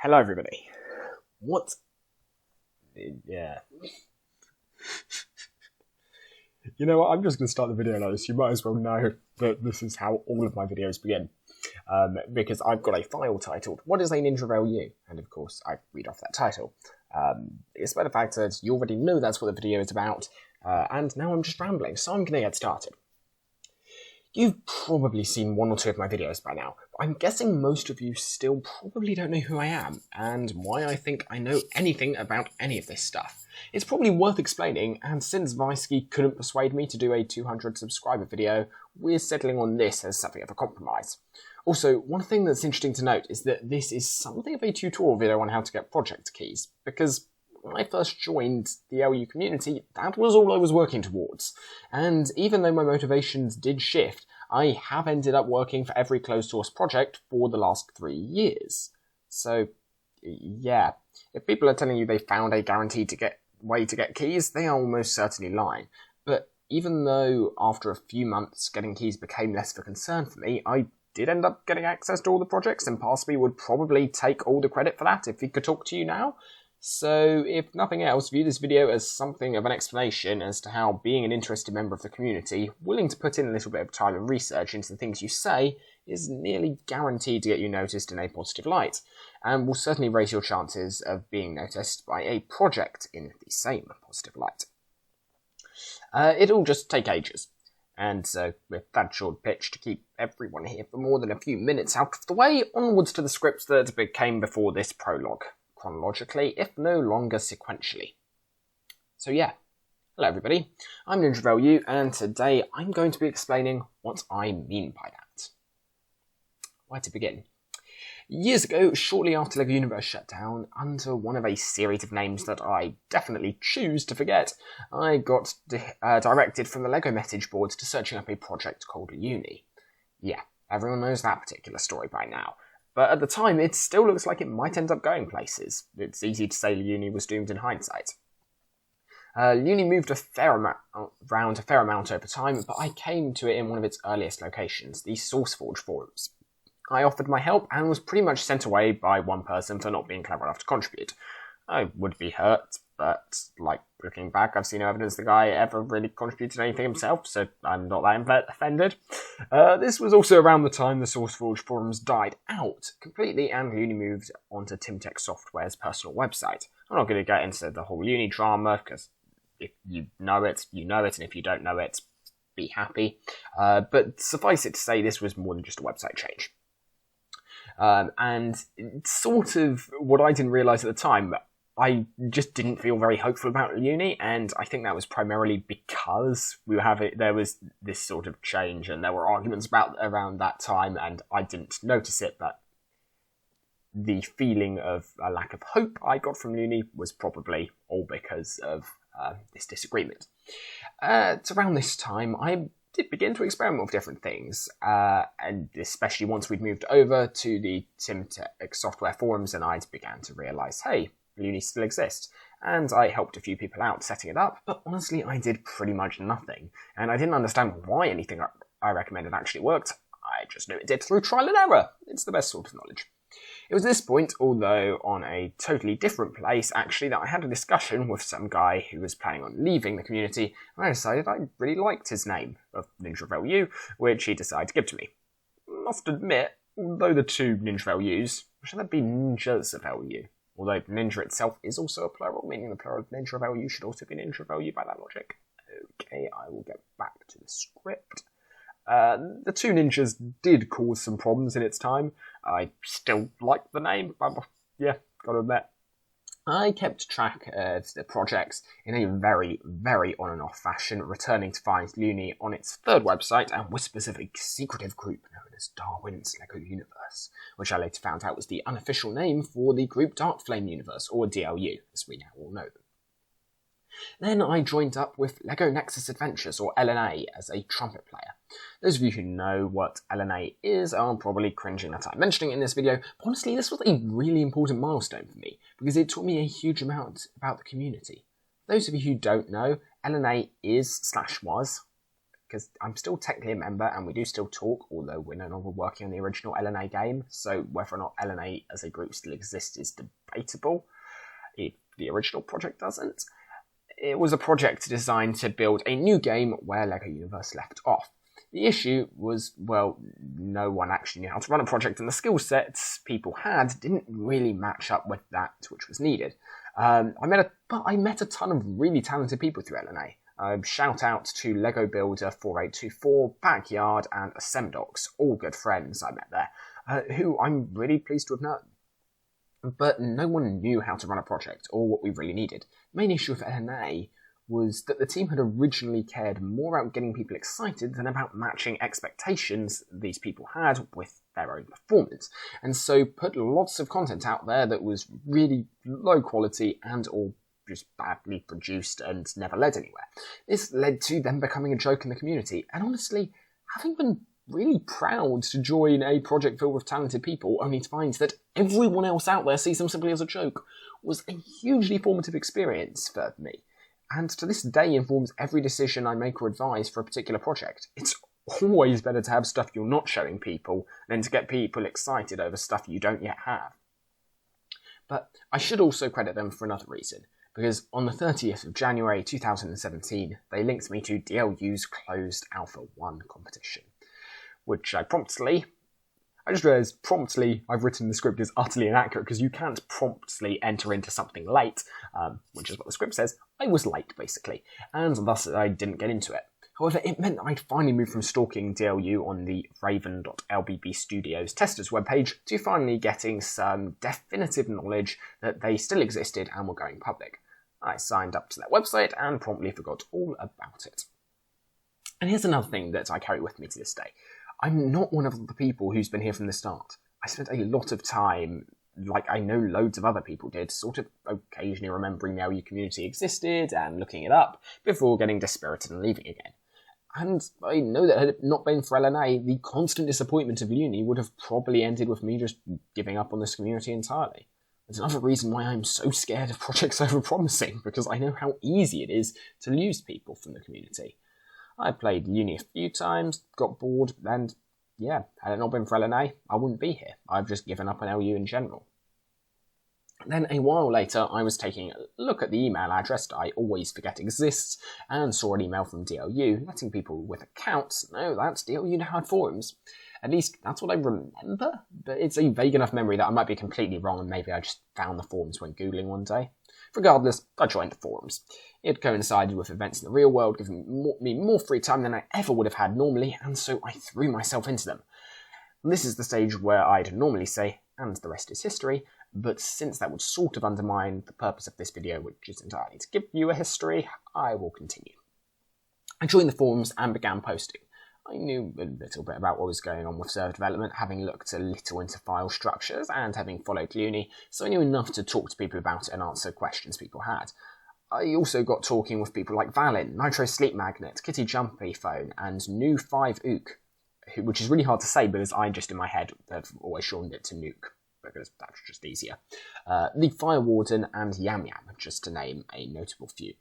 Hello everybody. What? Yeah. You know what, I'm just going to start the video like this. You might as well know that this is how all of my videos begin. Because I've got a file titled, What is a NinjaOfLU? And of course, I read off that title. Despite the fact that you already know that's what the video is about, and now I'm just rambling, so I'm going to get started. You've probably seen one or two of my videos by now, but I'm guessing most of you still probably don't know who I am, and why I think I know anything about any of this stuff. It's probably worth explaining, and since Vaiski couldn't persuade me to do a 200 subscriber video, we're settling on this as something of a compromise. Also, one thing that's interesting to note is that this is something of a tutorial video on how to get project keys, because when I first joined the LU community, that was all I was working towards. And even though my motivations did shift, I have ended up working for every closed source project for the last 3 years. So, yeah, if people are telling you they found a guaranteed way to get keys, they are almost certainly lying. But even though after a few months getting keys became less of a concern for me, I did end up getting access to all the projects, and Parsby would probably take all the credit for that if he could talk to you now. So, if nothing else, view this video as something of an explanation as to how being an interested member of the community, willing to put in a little bit of time and research into the things you say, is nearly guaranteed to get you noticed in a positive light, and will certainly raise your chances of being noticed by a project in the same positive light. It'll just take ages. And so, with that short pitch to keep everyone here for more than a few minutes out of the way, onwards to the scripts that came before this prologue. Chronologically, if no longer sequentially. So yeah, hello everybody, I'm NinjaOfLU, and today I'm going to be explaining what I mean by that. Where to begin? Years ago, shortly after LEGO Universe shut down, under one of a series of names that I definitely choose to forget, I got directed from the LEGO message boards to searching up a project called Uni. Yeah, everyone knows that particular story by now. But at the time, it still looks like it might end up going places. It's easy to say Uni was doomed in hindsight. Uni moved around a fair amount over time, but I came to it in one of its earliest locations, the SourceForge forums. I offered my help and was pretty much sent away by one person for not being clever enough to contribute. I would be hurt, but, looking back, I've seen no evidence the guy ever really contributed anything himself, so I'm not that offended. This was also around the time the SourceForge forums died out completely, and Uni moved onto TimTech Software's personal website. I'm not going to get into the whole Uni drama, because if you know it, you know it, and if you don't know it, be happy. But suffice it to say, this was more than just a website change. And sort of what I didn't realise at the time, I just didn't feel very hopeful about Uni, and I think that was primarily because there was this sort of change, and there were arguments around that time, and I didn't notice it, but the feeling of a lack of hope I got from Uni was probably all because of this disagreement. It's around this time I did begin to experiment with different things, and especially once we'd moved over to the TimTech Software forums, and I began to realise, hey, Uni still exists, and I helped a few people out setting it up, but honestly I did pretty much nothing, and I didn't understand why anything I recommended actually worked. I just knew it did through trial and error. It's the best sort of knowledge. It was this point, although on a totally different place actually, that I had a discussion with some guy who was planning on leaving the community, and I decided I really liked his name of NinjaOfLU, which he decided to give to me. Must admit, although the two NinjaOfLUs, should that be NinjaOfLU? Although Ninja itself is also a plural, meaning the plural of NinjaOfLU should also be NinjaOfLU by that logic. Okay, I will get back to the script. The two ninjas did cause some problems in its time. I still like the name, but yeah, gotta admit. I kept track of the projects in a very, very on and off fashion, returning to find Uni on its third website and whispers of a secretive group known as Darwin's LEGO Universe, which I later found out was the unofficial name for the group Dark Flame Universe, or DLU, as we now all know them. Then I joined up with LEGO Nexus Adventures, or LNA, as a trumpet player. Those of you who know what LNA is are probably cringing that I'm mentioning it in this video, but honestly this was a really important milestone for me, because it taught me a huge amount about the community. Those of you who don't know, LNA is/was, because I'm still technically a member and we do still talk, although we're no longer working on the original LNA game, so whether or not LNA as a group still exists is debatable, if the original project doesn't. It was a project designed to build a new game where LEGO Universe left off. The issue was, well, no one actually knew how to run a project, and the skill sets people had didn't really match up with that which was needed. I met a ton of really talented people through LNA. Shout out to Lego Builder 4824, Backyard, and Assembdocs, all good friends I met there, who I'm really pleased to have known. But no one knew how to run a project, or what we really needed. The main issue of LNA was that the team had originally cared more about getting people excited than about matching expectations these people had with their own performance, and so put lots of content out there that was really low quality and all just badly produced and never led anywhere. This led to them becoming a joke in the community, and honestly, having been really proud to join a project filled with talented people only to find that everyone else out there sees them simply as a joke was a hugely formative experience for me, and to this day informs every decision I make or advise for a particular project. It's always better to have stuff you're not showing people than to get people excited over stuff you don't yet have. But I should also credit them for another reason, because on the 30th of January 2017, they linked me to DLU's closed Alpha 1 competition, which I've written the script is utterly inaccurate because you can't promptly enter into something late, which is what the script says. I was late, basically, and thus I didn't get into it. However, it meant that I'd finally moved from stalking DLU on the Raven.lbb Studios testers webpage to finally getting some definitive knowledge that they still existed and were going public. I signed up to their website and promptly forgot all about it. And here's another thing that I carry with me to this day. I'm not one of the people who's been here from the start. I spent a lot of time, like I know loads of other people did, sort of occasionally remembering the LU community existed and looking it up before getting dispirited and leaving again. And I know that had it not been for LNA, the constant disappointment of uni would have probably ended with me just giving up on this community entirely. There's another reason why I'm so scared of projects over-promising, because I know how easy it is to lose people from the community. I played uni a few times, got bored, and yeah, had it not been for LNA, I wouldn't be here. I've just given up on LU in general. Then a while later, I was taking a look at the email address that I always forget exists, and saw an email from DLU letting people with accounts know that DLU now had forums. At least that's what I remember, but it's a vague enough memory that I might be completely wrong and maybe I just found the forums when Googling one day. Regardless, I joined the forums. It coincided with events in the real world, giving me more free time than I ever would have had normally, and so I threw myself into them. And this is the stage where I'd normally say, and the rest is history, but since that would sort of undermine the purpose of this video, which is entirely to give you a history, I will continue. I joined the forums and began posting. I knew a little bit about what was going on with server development, having looked a little into file structures and having followed uni, so I knew enough to talk to people about it and answer questions people had. I also got talking with people like Valin, Nitro Sleep Magnet, Kitty Jumpy Phone, and New 5 Ook, which is really hard to say because I just in my head have always shortened it to Nuke, because that's just easier. The Fire Warden and Yam Yam, just to name a notable few.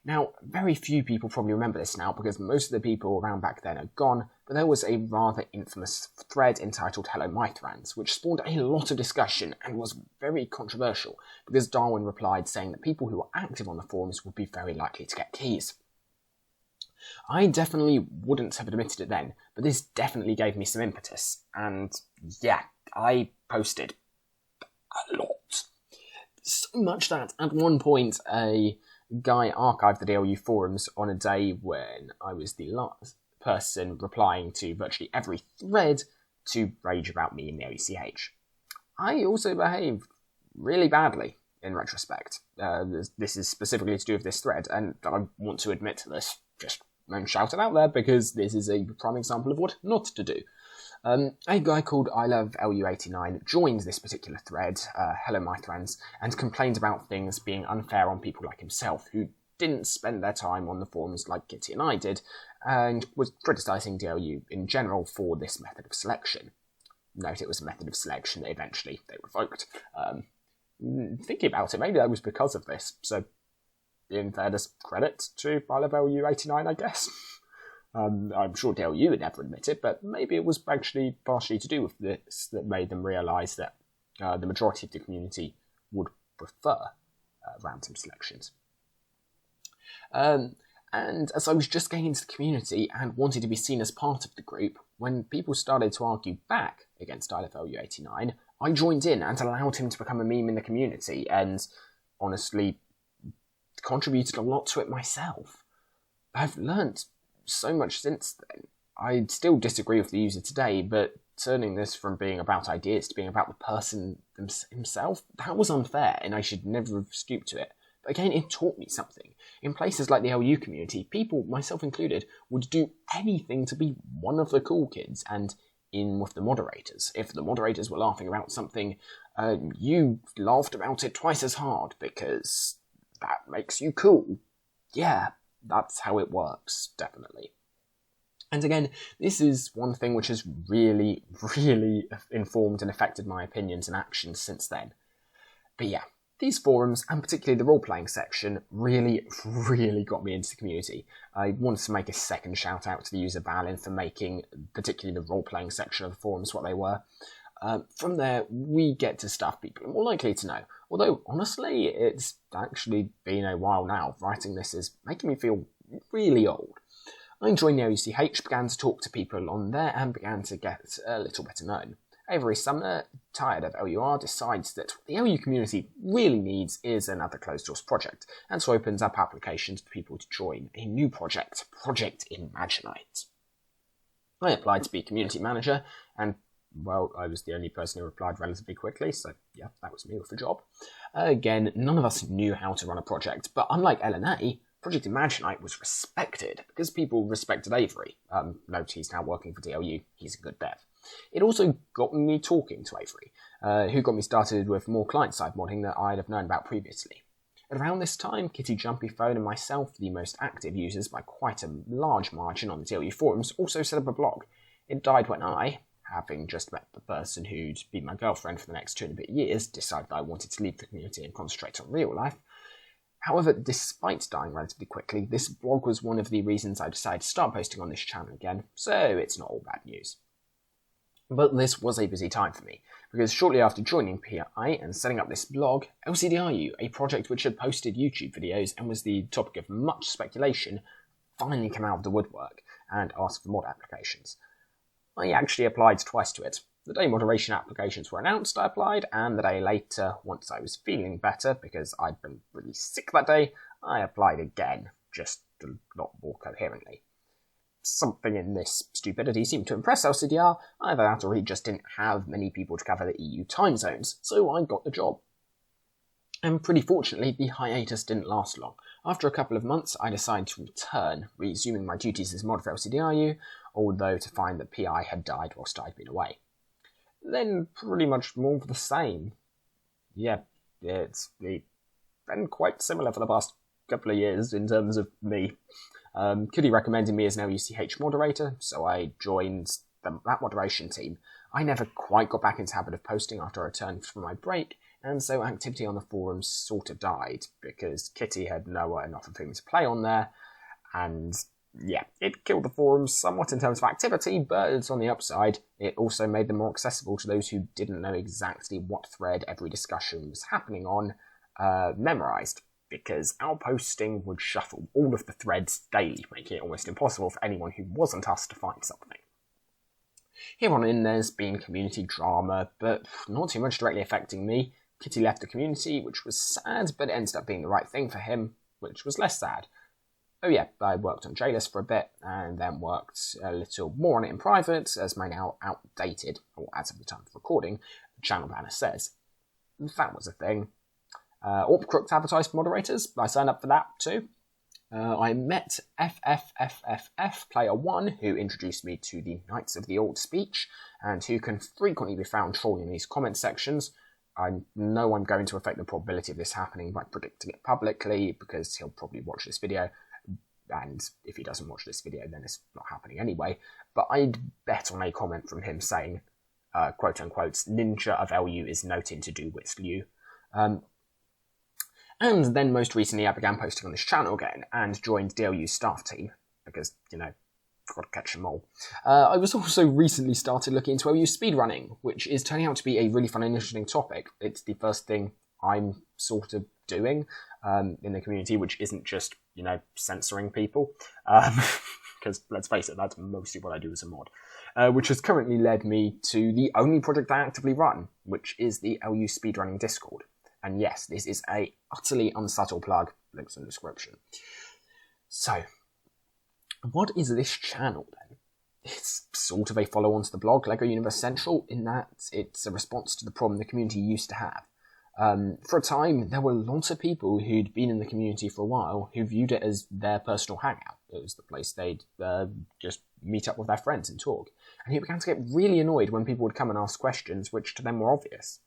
Now, very few people probably remember this now because most of the people around back then are gone, but there was a rather infamous thread entitled Hello Mythrans, which spawned a lot of discussion and was very controversial because Darwin replied saying that people who were active on the forums would be very likely to get keys. I definitely wouldn't have admitted it then, but this definitely gave me some impetus, and yeah, I posted a lot. So much that at one point a guy archived the DLU forums on a day when I was the last person replying to virtually every thread to rage about me in the OCH. I also behaved really badly in retrospect. This is specifically to do with this thread, and I want to admit to this, just and shout it out there because this is a prime example of what not to do. A guy called ILoveLU89 joined this particular thread, Hello Mythrans, and complained about things being unfair on people like himself, who didn't spend their time on the forums like Kitty and I did, and was criticising DLU in general for this method of selection. Note it was a method of selection that eventually they revoked. Thinking about it, maybe that was because of this, so in fairness, credit to ILoveLU89, I guess. I'm sure DLU would never admit it, but maybe it was actually partially to do with this that made them realise that the majority of the community would prefer random selections. And as I was just getting into the community and wanted to be seen as part of the group, when people started to argue back against NinjaOfLU89, I joined in and allowed him to become a meme in the community, and honestly contributed a lot to it myself. I've learnt so much since then. I still disagree with the user today, but turning this from being about ideas to being about the person himself, that was unfair, and I should never have stooped to it. But again, it taught me something. In places like the LU community, people, myself included, would do anything to be one of the cool kids, and in with the moderators. If the moderators were laughing about something, you laughed about it twice as hard, because that makes you cool. Yeah, that's how it works, definitely. And again, this is one thing which has really, really informed and affected my opinions and actions since then. But yeah, these forums, and particularly the role-playing section, really, really got me into the community. I wanted to make a second shout-out to the user Balin for making particularly the role-playing section of the forums what they were. From there, we get to stuff people are more likely to know. Although, honestly, it's actually been a while now. Writing this is making me feel really old. I joined the LUCH, began to talk to people on there, and began to get a little better known. Every summer, tired of LUR, decides that what the LU community really needs is another closed-doors project, and so opens up applications for people to join a new project, Project Imaginite. I applied to be community manager, and well, I was the only person who replied relatively quickly, so yeah, that was me with the job. Again, none of us knew how to run a project, but unlike LNA, Project Imaginite was respected, because people respected Avery. Note he's now working for DLU, he's a good dev. It also got me talking to Avery, who got me started with more client-side modding that I'd have known about previously. At around this time, Kitty Jumpy Phone and myself, the most active users by quite a large margin on the DLU forums, also set up a blog. It died when I, having just met the person who'd be my girlfriend for the next 2 and a bit years, decided I wanted to leave the community and concentrate on real life. However, despite dying relatively quickly, this blog was one of the reasons I decided to start posting on this channel again, so it's not all bad news. But this was a busy time for me, because shortly after joining PI and setting up this blog, LCDRU, a project which had posted YouTube videos and was the topic of much speculation, finally came out of the woodwork and asked for mod applications. I actually applied twice to it. The day moderation applications were announced, I applied, and the day later, once I was feeling better, because I'd been really sick that day, I applied again, just a lot more coherently. Something in this stupidity seemed to impress LCDR, either that or he just didn't have many people to cover the EU time zones, so I got the job. And pretty fortunately, the hiatus didn't last long. After a couple of months, I decided to return, resuming my duties as mod for LCDRU, although to find that PI had died whilst I'd been away. Then pretty much more of the same. Yeah, it's been quite similar for the past couple of years in terms of me. Kitty recommended me as an LUCH moderator, so I joined that moderation team. I never quite got back into the habit of posting after I returned from my break, and so activity on the forums sort of died, because Kitty had nowhere enough of whom to play on there, and yeah, it killed the forums somewhat in terms of activity, but on the upside, it also made them more accessible to those who didn't know exactly what thread every discussion was happening on, memorised, because our posting would shuffle all of the threads daily, making it almost impossible for anyone who wasn't us to find something. Here on in, there's been community drama, but not too much directly affecting me. Kitty left the community, which was sad, but it ended up being the right thing for him, which was less sad. Oh yeah, I worked on JList for a bit, and then worked a little more on it in private, as my now outdated, or as of the time of recording, channel banner says. That was a thing. Orpcrooked advertised moderators, I signed up for that too. I met FFFFF Player 1, who introduced me to the Knights of the Old Speech, and who can frequently be found trolling these comment sections. I know I'm going to affect the probability of this happening by predicting it publicly, because he'll probably watch this video, and if he doesn't watch this video, then it's not happening anyway. But I'd bet on a comment from him saying, quote-unquote, NinjaOfLU is nothing to do with you. And then most recently I began posting on this channel again, and joined DLU's staff team, because, you know, Forgot to catch them all. I was also recently started looking into LU speedrunning, which is turning out to be a really fun and interesting topic. It's the first thing I'm sort of doing in the community, which isn't just, censoring people. Because, let's face it, that's mostly what I do as a mod. Which has currently led me to the only project I actively run, which is the LU speedrunning Discord. And yes, this is a utterly unsubtle plug. Links in the description. So, what is this channel then? It's sort of a follow-on to the blog, LEGO Universe Central, in that it's a response to the problem the community used to have. For a time, there were lots of people who'd been in the community for a while who viewed it as their personal hangout. It was the place they'd just meet up with their friends and talk. And he began to get really annoyed when people would come and ask questions which to them were obvious.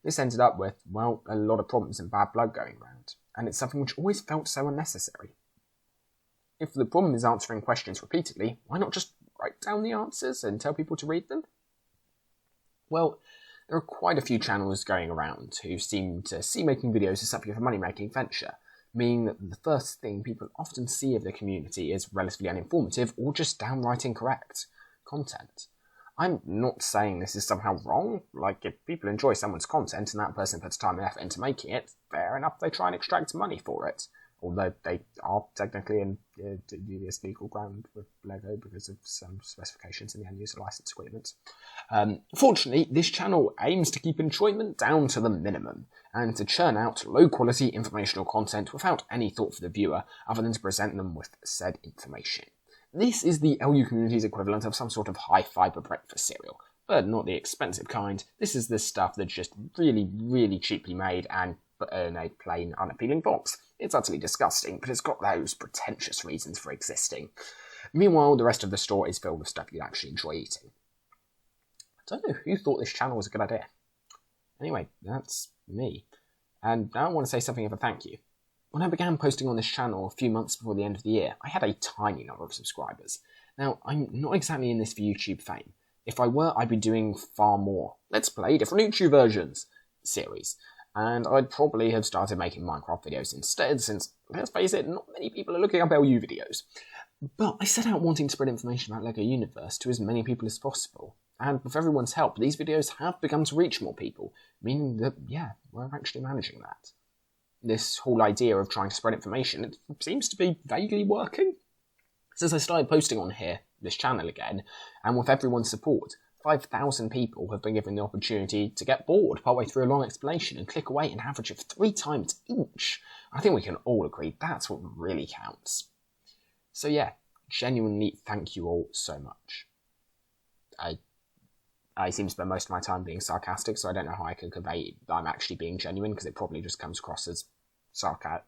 This ended up with, well, a lot of problems and bad blood going around. And it's something which always felt so unnecessary. If the problem is answering questions repeatedly, why not just write down the answers and tell people to read them? Well, there are quite a few channels going around who seem to see making videos as something of a money-making venture, meaning that the first thing people often see of the community is relatively uninformative or just downright incorrect content. I'm not saying this is somehow wrong. Like, if people enjoy someone's content and that person puts time and effort into making it, fair enough they try and extract money for it. Although they are technically in dubious legal ground with LEGO because of some specifications in the end-user license agreement. Fortunately, this channel aims to keep enjoyment down to the minimum, and to churn out low-quality informational content without any thought for the viewer, other than to present them with said information. This is the LU community's equivalent of some sort of high-fibre breakfast cereal, but not the expensive kind. This is the stuff that's just really, really cheaply made and in a plain, unappealing box. It's utterly disgusting, but it's got those pretentious reasons for existing. Meanwhile, the rest of the store is filled with stuff you actually enjoy eating. I don't know who thought this channel was a good idea. Anyway, that's me. And now I want to say something of a thank you. When I began posting on this channel a few months before the end of the year, I had a tiny number of subscribers. Now, I'm not exactly in this for YouTube fame. If I were, I'd be doing far more Let's Play different YouTube versions series. And I'd probably have started making Minecraft videos instead, since, let's face it, not many people are looking up LU videos. But I set out wanting to spread information about LEGO Universe to as many people as possible, and with everyone's help, these videos have begun to reach more people, meaning that, yeah, we're actually managing that. This whole idea of trying to spread information, it seems to be vaguely working. Since I started posting on this channel again, and with everyone's support, 5,000 people have been given the opportunity to get bored partway through a long explanation and click away an average of 3 times each. I think we can all agree that's what really counts. So yeah, genuinely thank you all so much. I seem to spend most of my time being sarcastic, so I don't know how I can convey that I'm actually being genuine, because it probably just comes across as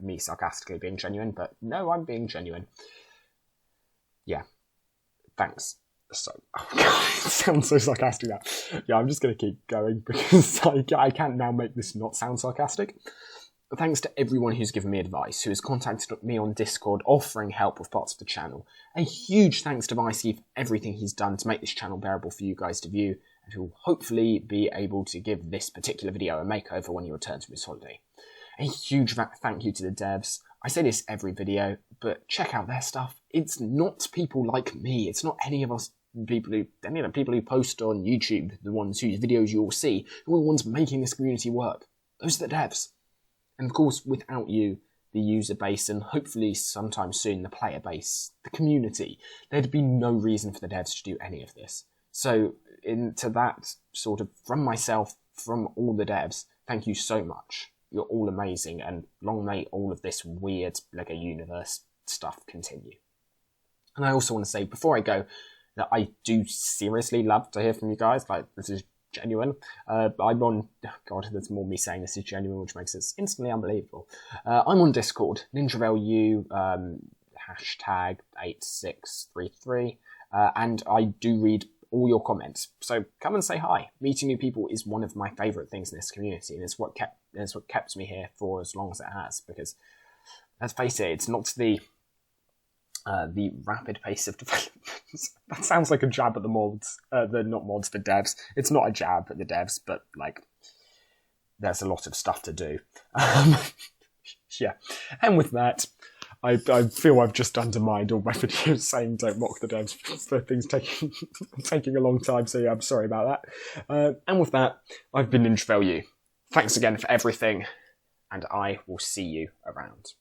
me sarcastically being genuine, but no, I'm being genuine. Yeah, thanks. So, oh God, it sounds so sarcastic now. Yeah, I'm just going to keep going because I can't now make this not sound sarcastic. But thanks to everyone who's given me advice, who has contacted me on Discord offering help with parts of the channel. A huge thanks to Vaiski for everything he's done to make this channel bearable for you guys to view, and who will hopefully be able to give this particular video a makeover when he returns from his holiday. A huge thank you to the devs. I say this every video, but check out their stuff. It's not people like me. It's not any of the people who post on YouTube, the ones whose videos you all see, who are the ones making this community work. Those are the devs. And of course, without you, the user base, and hopefully sometime soon the player base, the community, there'd be no reason for the devs to do any of this. So, to that sort of, from myself, from all the devs, thank you so much. You're all amazing, and long may all of this weird LEGO Universe stuff continue. And I also want to say, before I go, that I do seriously love to hear from you guys. Like, this is genuine. I'm on... Oh God, there's more me saying this is genuine, which makes it instantly unbelievable. I'm on Discord, NinjaOfLU, hashtag 8633, and I do read all your comments. So come and say hi. Meeting new people is one of my favourite things in this community, and it's what kept me here for as long as it has. Because let's face it, it's not the rapid pace of development. That sounds like a jab at the mods, the devs. It's not a jab at the devs, but like, there's a lot of stuff to do. Yeah, and with that, I feel I've just undermined all my videos saying don't mock the devs for things taking a long time, so yeah, I'm sorry about that. And with that, I've been NinjaOfLU. Thanks again for everything, and I will see you around.